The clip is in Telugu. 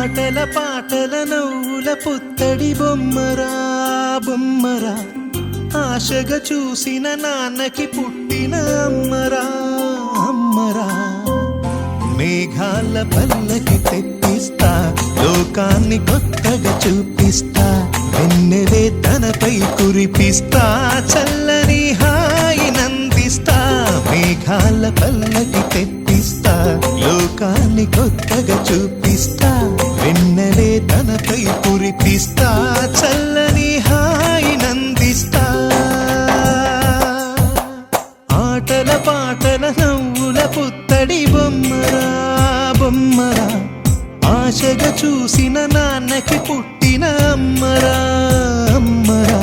ఆటల పాటల నవ్వుల పుత్తడి బొమ్మరా బొమ్మరా, ఆశగా చూసిన నాన్నకి పుట్టిన అమ్మరా అమ్మరా. మేఘాల పల్లకి తెప్పిస్తా, లోకాన్ని కొత్తగా చూపిస్తా, వెన్నెలే తనపై కురిపిస్తా, చల్లని హాయి నందిస్తా. మేఘాల పల్లకి తెప్పిస్తా, లోకాన్ని కొత్తగా చూపిస్తా, వెన్నెలే తనపై కురిపిస్తా, చల్లని హాయి నందిస్తా. ఆటల పాటల నవ్వుల పుత్తడి బొమ్మరా బొమ్మరా, ఆశగా చూసిన నాన్నకి పుట్టిన అమ్మరా అమ్మరా.